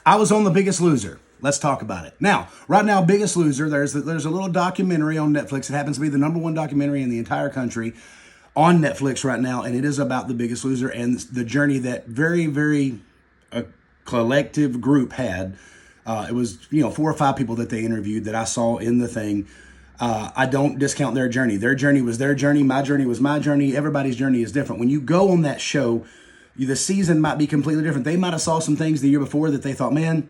I was on The Biggest Loser. Let's talk about it. Now, right now, Biggest Loser, there's a little documentary on Netflix. It happens to be the #1 documentary in the entire country on Netflix right now, and it is about The Biggest Loser and the journey that very collective group had. It was 4 or 5 people that they interviewed that I saw in the thing. I don't discount their journey. Their journey was their journey. My journey was my journey. Everybody's journey is different. When you go on that show, the season might be completely different. They might have saw some things the year before that they thought, man,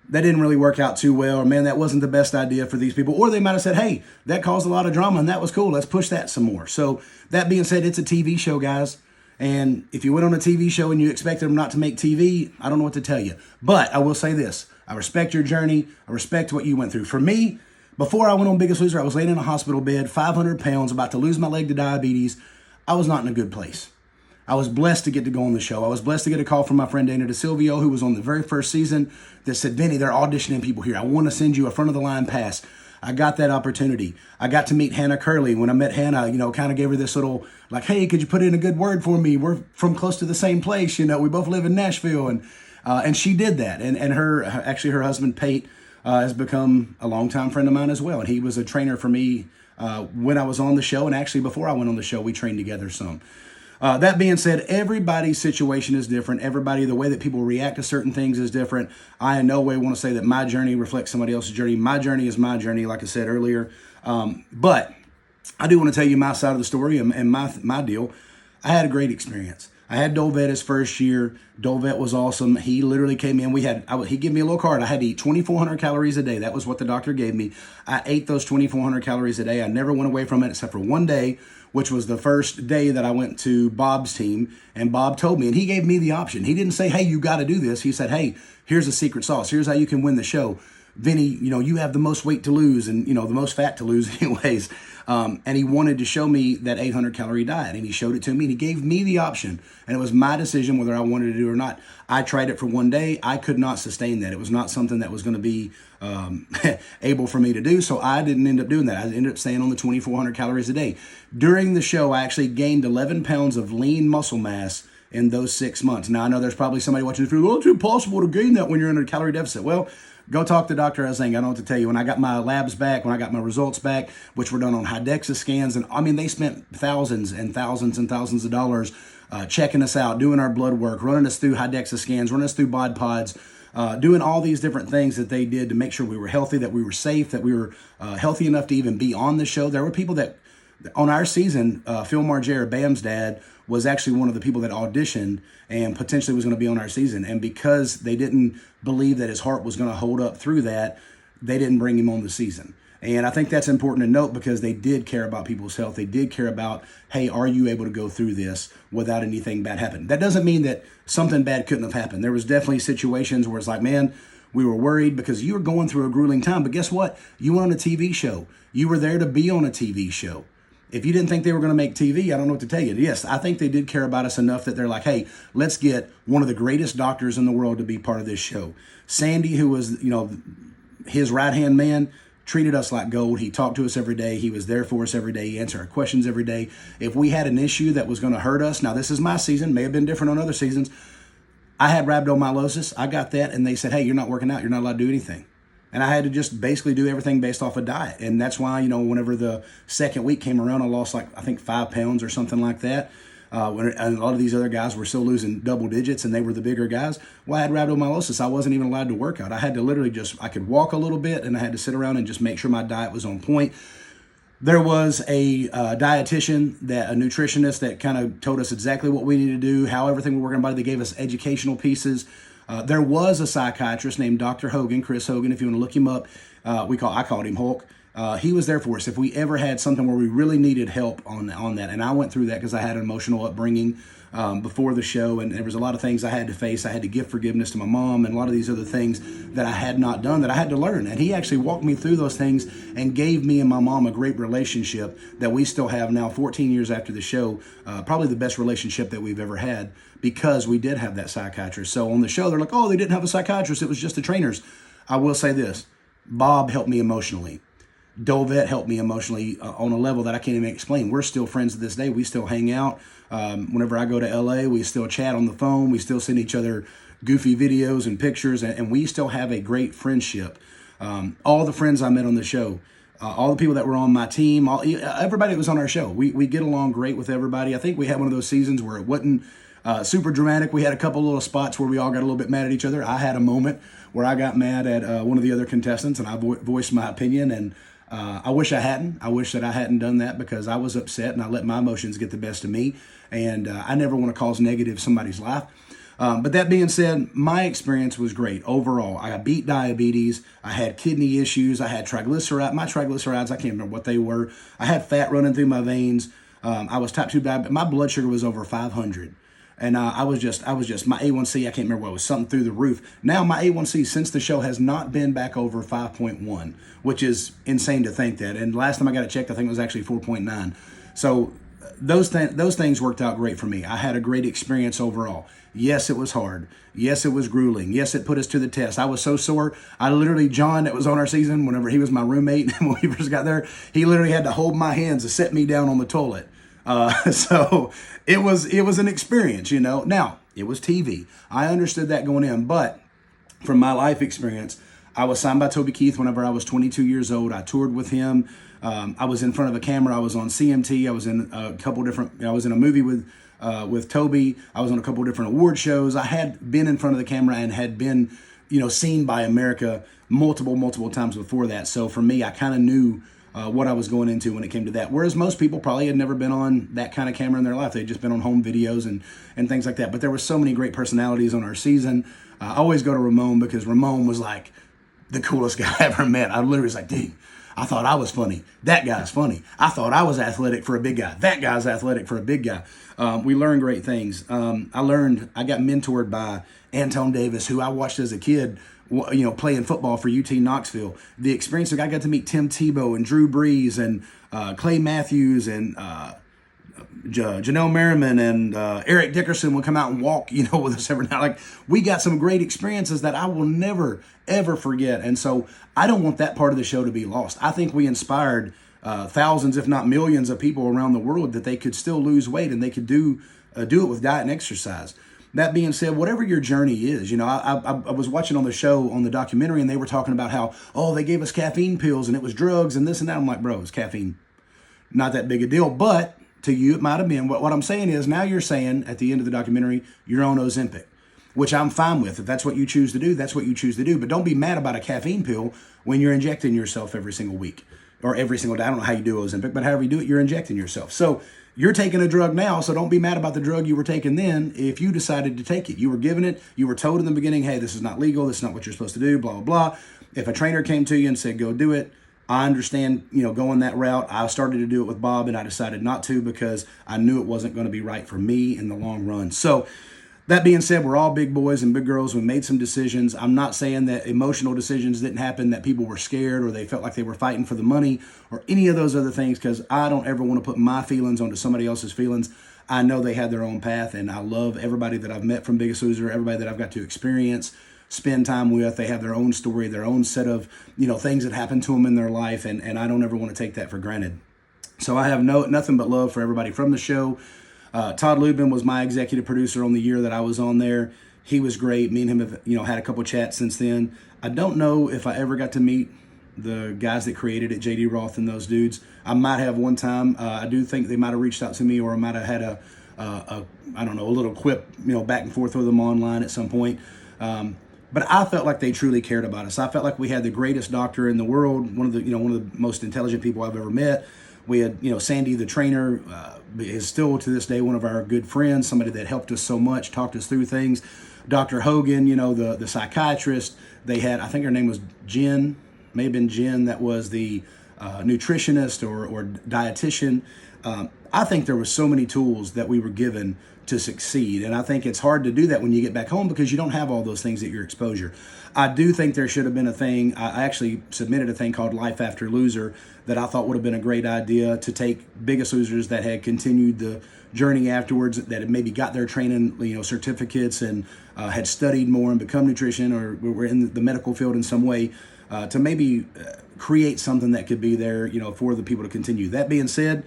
that didn't really work out too well, or man, that wasn't the best idea for these people. Or they might have said, hey, that caused a lot of drama and that was cool. Let's push that some more. So that being said, it's a TV show, guys. And if you went on a TV show and you expected them not to make TV, I don't know what to tell you. But I will say this. I respect your journey. I respect what you went through. For me, before I went on Biggest Loser, I was laying in a hospital bed, 500 pounds, about to lose my leg to diabetes. I was not in a good place. I was blessed to get to go on the show. I was blessed to get a call from my friend Dana DeSilvio, who was on the very first season, that said, Vinny, they're auditioning people here. I want to send you a front of the line pass. I got that opportunity. I got to meet Hannah Curley. When I met Hannah, kind of gave her this little, like, hey, could you put in a good word for me? We're from close to the same place. We both live in Nashville. And she did that. And her husband, Pate, has become a longtime friend of mine as well. And he was a trainer for me when I was on the show. And actually, before I went on the show, we trained together some. That being said, everybody's situation is different. The way that people react to certain things is different. I in no way want to say that my journey reflects somebody else's journey. My journey is my journey, like I said earlier. But I do want to tell you my side of the story and my deal. I had a great experience. I had Dolvet his first year. Dolvet was awesome. He literally came in. He gave me a little card. I had to eat 2,400 calories a day. That was what the doctor gave me. I ate those 2,400 calories a day. I never went away from it except for one day, which was the first day that I went to Bob's team. And Bob told me, and he gave me the option. He didn't say, hey, you got to do this. He said, hey, here's a secret sauce. Here's how you can win the show. Vinny, you have the most weight to lose and, the most fat to lose anyways. And he wanted to show me that 800 calorie diet, and he showed it to me and he gave me the option, and it was my decision whether I wanted to do it or not. I tried it for one day. I could not sustain that. It was not something that was going to be able for me to do. So I didn't end up doing that. I ended up staying on the 2,400 calories a day. During the show, I actually gained 11 pounds of lean muscle mass in those 6 months. Now I know there's probably somebody watching this video, it's impossible to gain that when you're in a calorie deficit. Well, go talk to Dr. Ezing. I don't know what to tell you. When I got my labs back, when I got my results back, which were done on Hydexa scans, and I mean, they spent thousands and thousands and thousands of dollars checking us out, doing our blood work, running us through Hydexa scans, running us through bod pods, doing all these different things that they did to make sure we were healthy, that we were safe, that we were healthy enough to even be on the show. There were people that, on our season, Phil Margera, Bam's dad, was actually one of the people that auditioned and potentially was going to be on our season. And because they didn't believe that his heart was going to hold up through that, they didn't bring him on the season. And I think that's important to note because they did care about people's health. They did care about, hey, are you able to go through this without anything bad happening? That doesn't mean that something bad couldn't have happened. There was definitely situations where it's like, man, we were worried because you were going through a grueling time. But guess what? You went on a TV show. You were there to be on a TV show. If you didn't think they were going to make TV, I don't know what to tell you. Yes, I think they did care about us enough that they're like, hey, let's get one of the greatest doctors in the world to be part of this show. Sandy, who was, his right-hand man, treated us like gold. He talked to us every day. He was there for us every day. He answered our questions every day. If we had an issue that was going to hurt us, now this is my season, may have been different on other seasons. I had rhabdomyolysis. I got that, and they said, hey, you're not working out. You're not allowed to do anything. And I had to just basically do everything based off a diet. And that's why, whenever the second week came around, I lost 5 pounds or something like that. And a lot of these other guys were still losing double digits and they were the bigger guys. Well, I had rhabdomyolysis. I wasn't even allowed to work out. I had to literally I could walk a little bit and I had to sit around and just make sure my diet was on point. There was a dietitian, a nutritionist that kind of told us exactly what we needed to do, how everything would work in the body. They gave us educational pieces. There was a psychiatrist named Dr. Hogan, Chris Hogan, if you want to look him up. I called him Hulk. He was there for us if we ever had something where we really needed help on that. And I went through that because I had an emotional upbringing before the show, and there was a lot of things I had to face. I had to give forgiveness to my mom and a lot of these other things that I had not done that I had to learn. And he actually walked me through those things and gave me and my mom a great relationship that we still have now 14 years after the show, probably the best relationship that we've ever had because we did have that psychiatrist. So on the show, they're like, oh, they didn't have a psychiatrist. It was just the trainers. I will say this. Bob helped me emotionally. Dolvet helped me emotionally on a level that I can't even explain. We're still friends to this day. We still hang out. Whenever I go to LA, we still chat on the phone. We still send each other, goofy videos and pictures, and we still have a great friendship. All the friends I met on the show, all the people that were on my team, everybody that was on our show, we get along great with everybody. I think we had one of those seasons where it wasn't super dramatic. We had a couple little spots where we all got a little bit mad at each other. I had a moment where I got mad at one of the other contestants, and I voiced my opinion, and I wish I hadn't. I wish that I hadn't done that because I was upset and I let my emotions get the best of me, and I never want to cause negative in somebody's life. But that being said, my experience was great overall. I beat diabetes. I had kidney issues. I had triglycerides. My triglycerides, I can't remember what they were. I had fat running through my veins. I was type 2 diabetic. My blood sugar was over 500. And I was just, my A1C, I can't remember what it was, something through the roof. Now my A1C since the show has not been back over 5.1, which is insane to think that. And last time I got it checked, I think it was actually 4.9. So those things worked out great for me. I had a great experience overall. Yes, it was hard. Yes, it was grueling. Yes, it put us to the test. I was so sore. I literally, John, that was on our season, whenever he was my roommate, when we first got there, he literally had to hold my hands to set me down on the toilet. So it was an experience, you know. Now, it was TV. I understood that going in, but from my life experience, I was signed by Toby Keith whenever I was 22 years old. I toured with him. I was in front of a camera. I was on CMT. I was in I was in a movie with Toby. I was on a couple different award shows. I had been in front of the camera and had been, seen by America multiple times before that. So for me, I kind of knew what I was going into when it came to that. Whereas most people probably had never been on that kind of camera in their life. They'd just been on home videos and things like that. But there were so many great personalities on our season. I always go to Ramon because Ramon was like the coolest guy I ever met. I literally was like, dude, I thought I was funny. That guy's funny. I thought I was athletic for a big guy. That guy's athletic for a big guy. We learned great things. I got mentored by Anton Davis, who I watched as a kid, playing football for UT Knoxville. The experience, I got to meet Tim Tebow and Drew Brees and Clay Matthews and Janelle Merriman and Eric Dickerson would come out and walk, with us every night. Like, we got some great experiences that I will never, ever forget. And so I don't want that part of the show to be lost. I think we inspired thousands, if not millions of people around the world that they could still lose weight and they could do it with diet and exercise. That being said, whatever your journey is, I was watching on the show, on the documentary, and they were talking about how, they gave us caffeine pills and it was drugs and this and that. I'm like, bro, it's caffeine. Not that big a deal. But to you, it might have been. What I'm saying is, now you're saying at the end of the documentary, you're on Ozempic, which I'm fine with. If that's what you choose to do, that's what you choose to do. But don't be mad about a caffeine pill when you're injecting yourself every single week or every single day. I don't know how you do Ozempic, but however you do it, you're injecting yourself. So you're taking a drug now, so don't be mad about the drug you were taking then if you decided to take it. You were given it. You were told in the beginning, hey, this is not legal. This is not what you're supposed to do, blah, blah, blah. If a trainer came to you and said, go do it, I understand, going that route. I started to do it with Bob, and I decided not to because I knew it wasn't going to be right for me in the long run. So that being said, we're all big boys and big girls. We made some decisions. I'm not saying that emotional decisions didn't happen, that people were scared or they felt like they were fighting for the money or any of those other things, because I don't ever want to put my feelings onto somebody else's feelings. I know they had their own path, and I love everybody that I've met from Biggest Loser, everybody that I've got to experience, spend time with. They have their own story, their own set of, things that happened to them in their life, and I don't ever want to take that for granted. So I have nothing but love for everybody from the show. Todd Lubin was my executive producer on the year that I was on there. He was great. Me and him have, had a couple chats since then. I don't know if I ever got to meet the guys that created it, JD Roth and those dudes. I might have one time. I do think they might have reached out to me, or I might have had a little quip, back and forth with them online at some point. But I felt like they truly cared about us. I felt like we had the greatest doctor in the world, one of the most intelligent people I've ever met. We had, Sandy, the trainer, is still to this day one of our good friends, somebody that helped us so much, talked us through things. Dr. Hogan, the psychiatrist, they had, I think her name was Jen, may have been Jen, that was the nutritionist or dietitian. I think there were so many tools that we were given to succeed. And I think it's hard to do that when you get back home because you don't have all those things at your exposure. I do think there should have been a thing. I actually submitted a thing called Life After Loser that I thought would have been a great idea to take Biggest Losers that had continued the journey afterwards, that had maybe got their training, certificates and had studied more and become nutrition or were in the medical field in some way, to maybe create something that could be there, for the people to continue. That being said,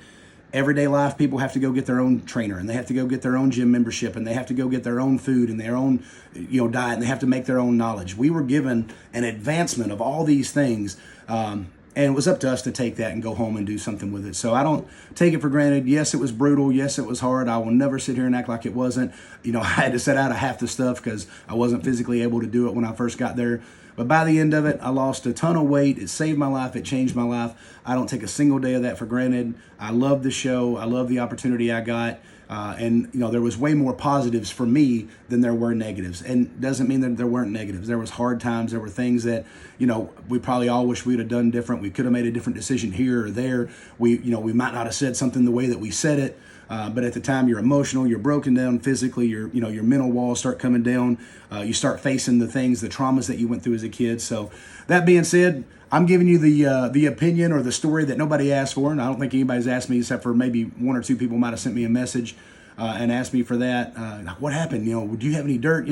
everyday life, people have to go get their own trainer, and they have to go get their own gym membership, and they have to go get their own food and their own, diet, and they have to make their own knowledge. We were given an advancement of all these things, and it was up to us to take that and go home and do something with it. So I don't take it for granted. Yes, it was brutal. Yes, it was hard. I will never sit here and act like it wasn't. I had to set out of half the stuff because I wasn't physically able to do it when I first got there. But by the end of it, I lost a ton of weight. It saved my life. It changed my life. I don't take a single day of that for granted. I love the show. I love the opportunity I got. And there was way more positives for me than there were negatives. And doesn't mean that there weren't negatives. There was hard times. There were things that, we probably all wish we'd have done different. We could have made a different decision here or there. We might not have said something the way that we said it. But at the time, you're emotional, you're broken down physically, your mental walls start coming down. You start facing the traumas that you went through as a kid. So that being said, I'm giving you the opinion or the story that nobody asked for, and I don't think anybody's asked me except for maybe one or two people might have sent me a message and asked me for that. What happened? Do you have any dirt?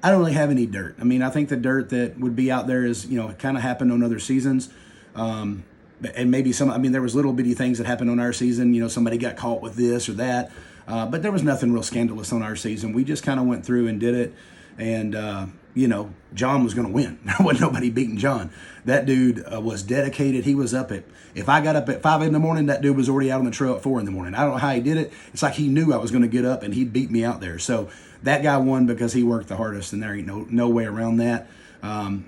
I don't really have any dirt. I mean, I think the dirt that would be out there is, it kind of happened on other seasons. And maybe there was little bitty things that happened on our season. Somebody got caught with this or that. But there was nothing real scandalous on our season. We just kind of went through and did it. And, John was going to win. There wasn't nobody beating John. That dude was dedicated. He was if I got up at 5 in the morning, that dude was already out on the trail at 4 in the morning. I don't know how he did it. It's like he knew I was going to get up and he'd beat me out there. So that guy won because he worked the hardest, and there ain't no way around that.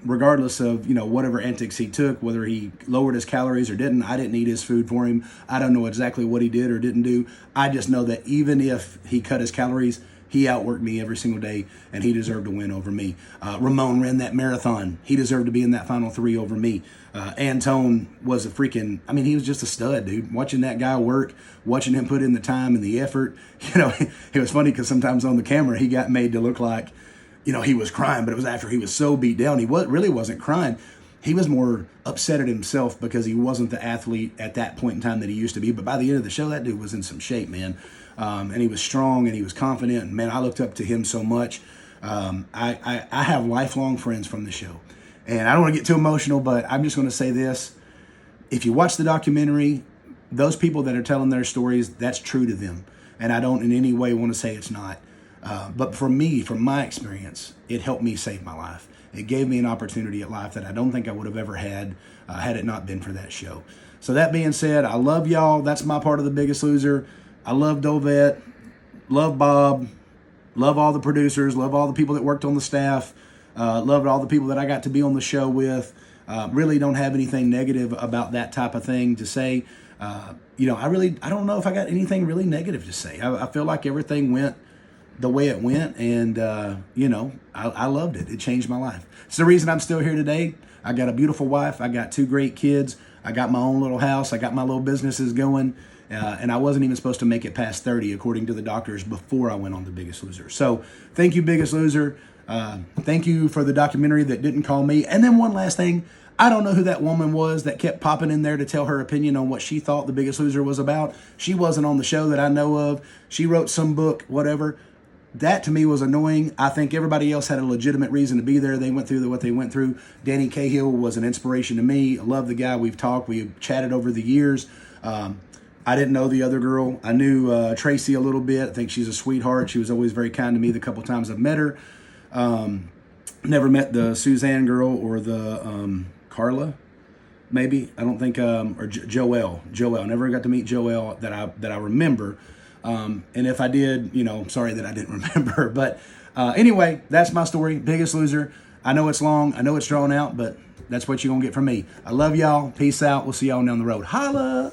Regardless of, whatever antics he took, whether he lowered his calories or didn't, I didn't eat his food for him. I don't know exactly what he did or didn't do. I just know that even if he cut his calories, he outworked me every single day, and he deserved to win over me. Ramon ran that marathon. He deserved to be in that final 3 over me. Antone was he was just a stud, dude. Watching that guy work, watching him put in the time and the effort, it was funny because sometimes on the camera, he got made to look like, he was crying, but it was after he was so beat down. He really wasn't crying. He was more upset at himself because he wasn't the athlete at that point in time that he used to be. But by the end of the show, that dude was in some shape, man. And he was strong and he was confident. And man, I looked up to him so much. I have lifelong friends from the show. And I don't want to get too emotional, but I'm just going to say this. If you watch the documentary, those people that are telling their stories, that's true to them. And I don't in any way want to say it's not. But for me, from my experience, it helped me save my life. It gave me an opportunity at life that I don't think I would have ever had it not been for that show. So that being said, I love y'all. That's my part of The Biggest Loser. I love Dovette, love Bob, love all the producers, love all the people that worked on the staff, love all the people that I got to be on the show with. Really don't have anything negative about that type of thing to say. I don't know if I got anything really negative to say. I feel like everything went the way it went, and I loved it. It changed my life. It's the reason I'm still here today. I got a beautiful wife. I got 2 great kids. I got my own little house. I got my little businesses going, and I wasn't even supposed to make it past 30, according to the doctors, before I went on The Biggest Loser. So thank you, Biggest Loser. Thank you for the documentary that didn't call me. And then one last thing. I don't know who that woman was that kept popping in there to tell her opinion on what she thought The Biggest Loser was about. She wasn't on the show that I know of. She wrote some book, whatever. That to me was annoying. I think everybody else had a legitimate reason to be there. They went through what they went through. Danny Cahill was an inspiration to me. I love the guy. We've talked. We've chatted over the years. I didn't know the other girl. I knew Tracy a little bit. I think she's a sweetheart. She was always very kind to me the couple times I've met her. Never met the Suzanne girl or the Carla, maybe. I don't think, or Joelle. Never got to meet Joelle that I remember. And if I did, sorry that I didn't remember. But anyway, that's my story. Biggest Loser. I know it's long. I know it's drawn out, but that's what you're going to get from me. I love y'all. Peace out. We'll see y'all down the road. Holla!